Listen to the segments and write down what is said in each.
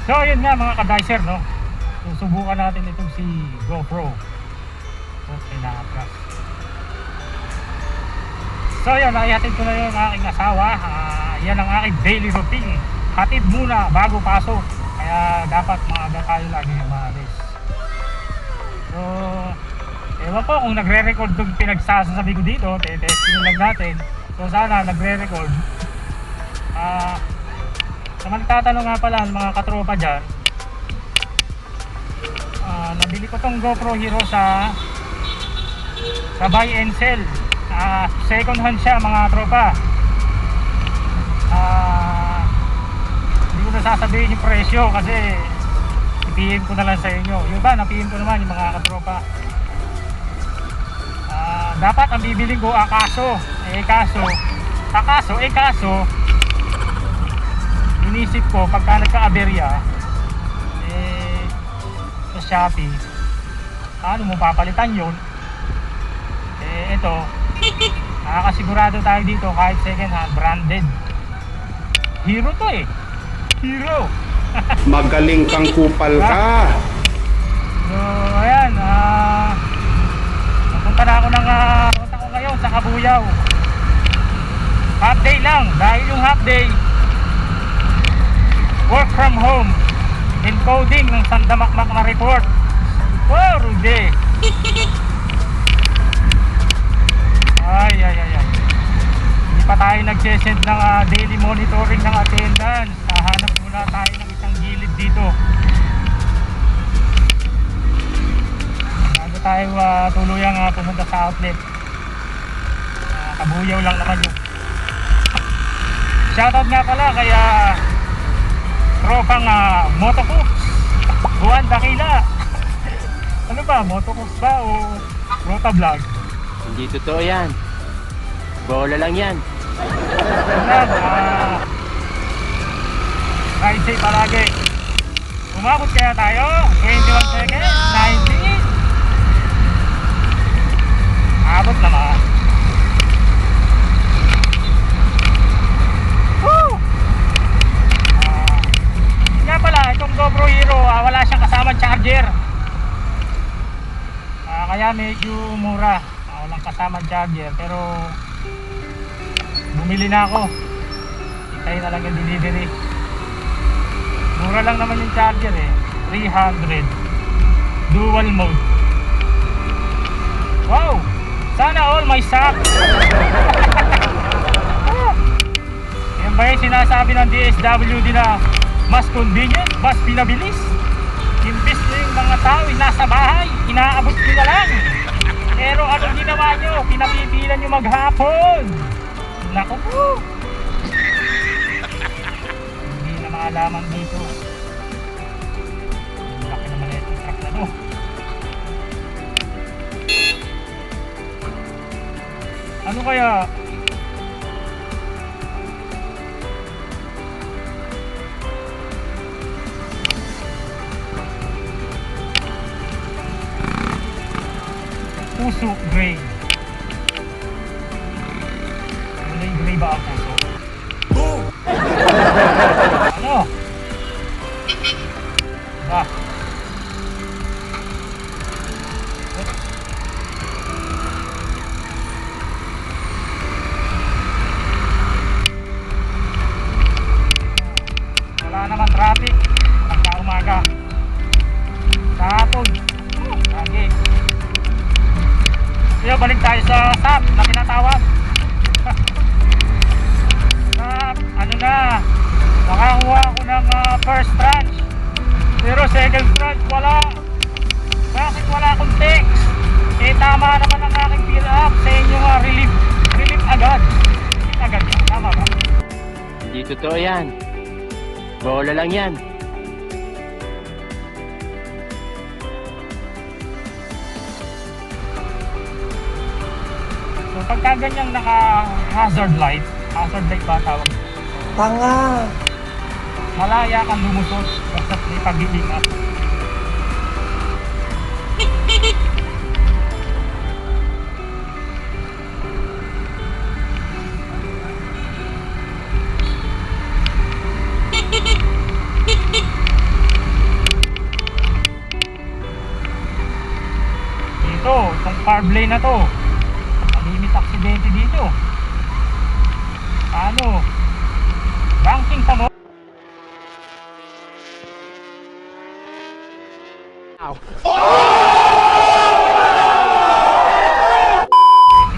So yun nga mga ka-dicer, no? Susubukan natin itong si GoPro. Okay, na-atras. So yan, naihatid ko na yung aking asawa. Yan ang aking daily routine. Hatid muna bago pasok. Kaya dapat maaga tayo lagi maalis. So, ewan ko kung nagre-record itong pinagsasabi ko dito. Testing lang natin. So sana nagre-record. Sa magtatanong nga pala mga katropa dyan, nabili ko tong GoPro Hero sa buy and sell. Second hand siya mga tropa. Hindi ko na sasabihin yung presyo kasi ipihin ko na lang sa inyo. Yung ba, napihin ko naman yung mga katropa. Dapat ang bibiling ko kaso inisip ko pagka nagka-aberya sa Shopee, ano mo papalitan yun, ito nakakasigurado tayo dito kahit second hand, branded. Hero to Hero. Magaling kang kupal ka. So ayan, punta na ako ngayon sa Kabuyaw. Half day lang, dahil yung half day work from home, encoding ng sandamakmak na report. Wow, Rudy. Ay. Hindi pa tayo nagsesend ng daily monitoring ng attendance. Hahanap muna tayo ng isang gilid dito bago tayo tuluyang pumunta sa outlet. Kabuyaw lang naman yun. Shoutout nga pala kaya tropang Motocooks Juan Dakila. Ano ba, Motocooks ba o Rotovlog? Hindi totoo yan. Bola lang yan. Ride safe palagi. Umabot kaya tayo 21 seconds, 19. Abot naman. Woo! Nga pala, itong GoPro Hero wala siyang kasama charger. Kaya medyo mura. Walang kasama charger, pero bumili na ako. Hintayin na lang yung delivery. Mura lang naman yung charger 300. Dual mode. Wow! Sana all may stock. Yan ba yung sinasabi ng DSWD na mas convenient, mas pinabilis? Imbis na yung mga tao nasa bahay, inaabot nyo na lang. Pero anong ginawa nyo? Pinapipilan nyo maghapon. Naku po. Hindi na maalaman dito. Laki naman na itong truck na to. Ano kaya? Puso gray. Kulay gray ba ang puso? Boom! Ano? Ba? Wala naman traffic pagka umaga. Sa hapon. Lagi. Kaya balik tayo sa SAP na tinatawag. SAP, ano na, nakakuha ako ng first tranche. Pero second tranche wala. Bakit wala akong text? Tama naman ang aking fill up sa inyo relief agad. Relief agad yan, tama ba? Hindi totoo yan. Bola lang yan. Pagka ganyang naka-hazard light ba tawag? Tanga! Malaya kang lumusot basta may pag-iingat. carb lane na to. Malimit aksidente dito. Ano? Banking sa mo.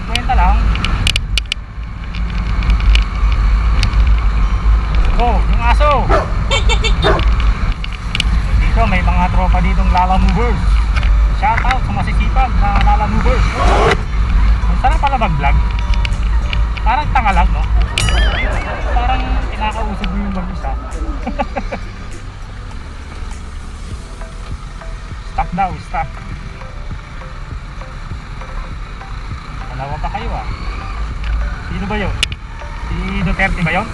Kwenta lang. Oh, yung aso. Dito may mga tropa ditong Lala Movers. Shout out sa masisipag na Lala Movers. Ang sarap pala mag-vlog. Parang tanga lang, no? Parang kinakausap mo yung mag-isa. Stop daw, stop. Dalawa pa kayo ah. Sino ba yun? Si Duterte ba yun?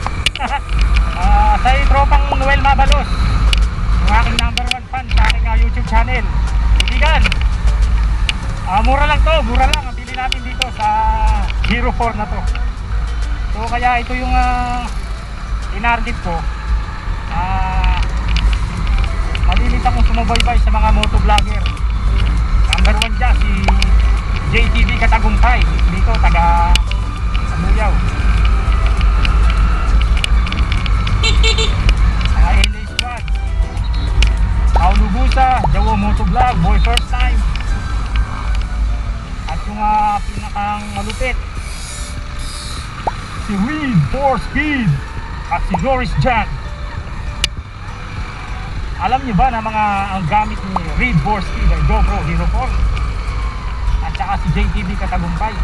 Sa tropang Noel Mabalos, yung aking number 1 fan sa aking YouTube channel. Ibigan, mura lang to, mura lang ang pili natin dito sa Hero 4 na to. So kaya ito yung inargit ko. Malilit akong sumubaybay sa mga motovlogger. Number 1 dyan si JTV Katagumpay. Dito taga Amuyaw. Mga LA Squad, Paulo Busa, Jawo Motovlog, Boy First Time. At yung pinakang malupit, si Reed 4 Speed at si Doris Jan. Alam niyo ba na mga ang gamit ni Reed 4 Speed ay GoPro Hero 4 at saka si JTV Katagumpay.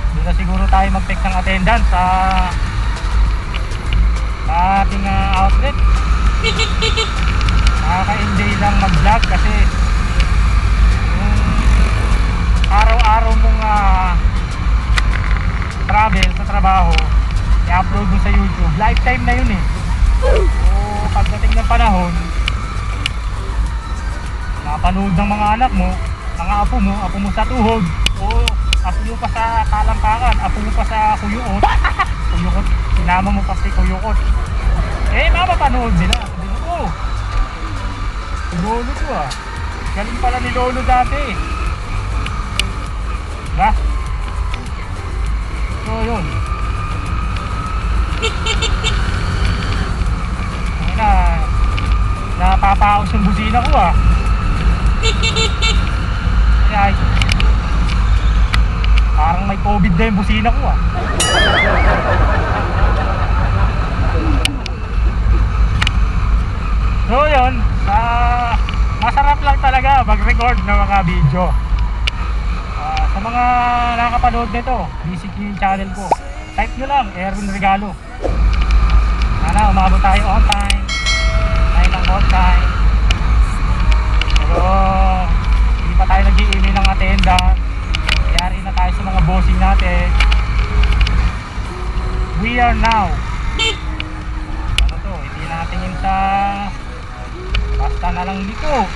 Hindi na siguro tayo mag-take ng attendance sa ating outlet. Nakaka-enjoy lang mag-vlog kasi yung araw-araw mong travel sa trabaho i-upload mo sa YouTube, lifetime na yun eh. So pagdating ng panahon, napanood ng mga anak mo, mga apo mo sa tuhod, o apo mo pa sa kalampakan, apo mo pa sa kuyukot, sinama mo pa si kuyukot, eh mapapanood nila. Sabi mo, oh, si lolo ko galing pala ni lolo dati, diba? So yun, napapaos yung busina ko Ay, parang may COVID na yung busina ko So yun, masarap lang talaga mag-record ng mga video. Sa mga nakapanood nito, BCQ channel ko, type nyo lang, Erwin Regalo. Sana umabot tayo on time, tayo ng on time. Pero hindi pa tayo nag-i-email ng attendance. Kayari na tayo sa mga bossing natin. We are now, ano to, hindi natin yun sa basta na lang liko.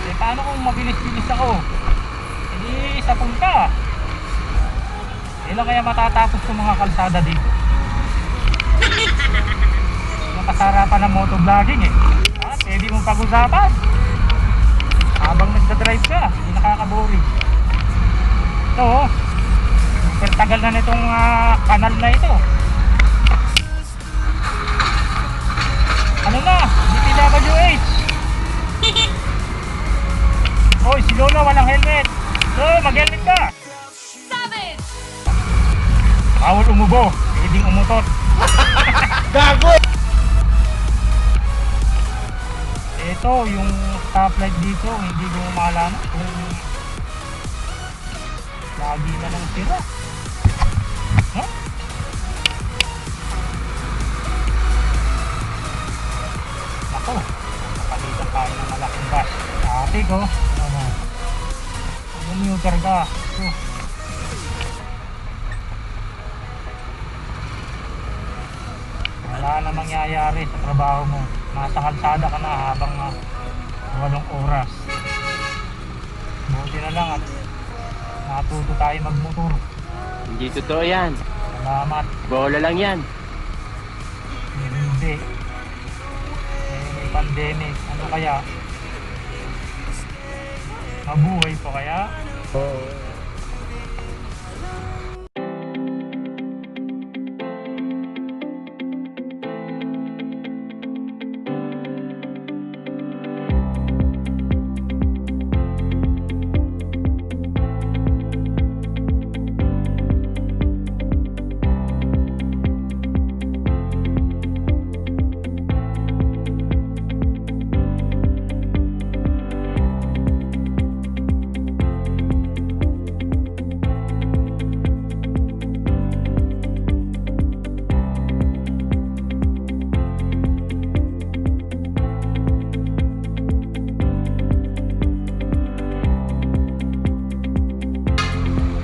Eh paano kung mabilis-bilis ako? Hindi sa punta. Ilan kaya matatapos ng mga kalsada dito? Yung kasarapan ng motovlogging pwede mong pag-usapan habang nagdadrive ka, hindi nakakaboring. Ito super tagal na nitong kanal na ito. Ano na, DPWH. Hoy, si Lolo walang helmet. So, mag-helmet ka. Bawal umubo, pwedeng umutot. Gago! Ito, yung stoplight dito, hindi ko malaman kung lagi na lang sira. Huh? Ako, napalitan tayo ng malaking bus. Ate ko, commuter ka. Wala na mangyayari sa trabaho mo. Nasa kalsada ka na habang 8 oras. Buti na lang at natuto tayo magmotor. Hindi totoo yan. Salamat. Bola lang yan. Hindi. May pandemic. Ano kaya? Mabuhay pa kaya?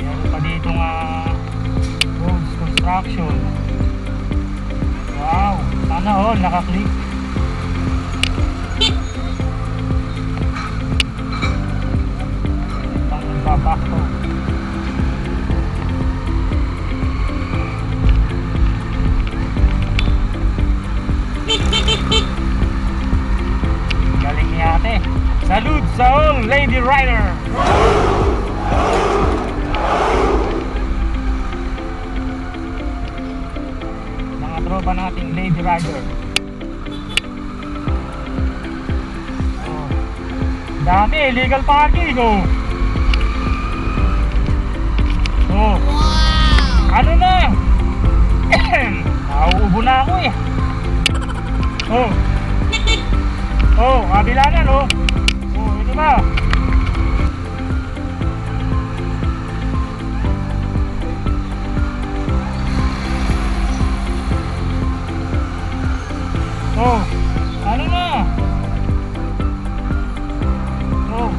Meron pa dito nga roads construction. Wow, sana all nakaklik. Pang nagbabakto. Galing ni ate. Salute sa all lady rider. Mga tropa nating lady rider. Oh. Dami, illegal parking oh. Oh. Ano na? Nauubo na ako eh. Oh. Oh, kabila na no. Oh, ito ba? Oh, ano na? Oh.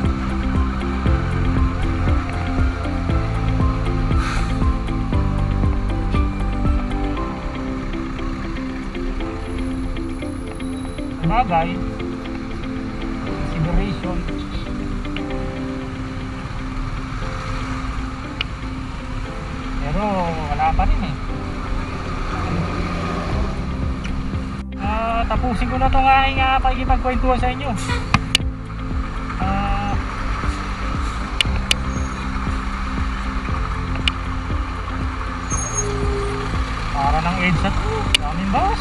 Bagay. Consideration. Pero wala pa rin eh. Tapusin ko na itong aking pakikipagkwentuhan sa inyo. Para ng EDSA to. Daming bus.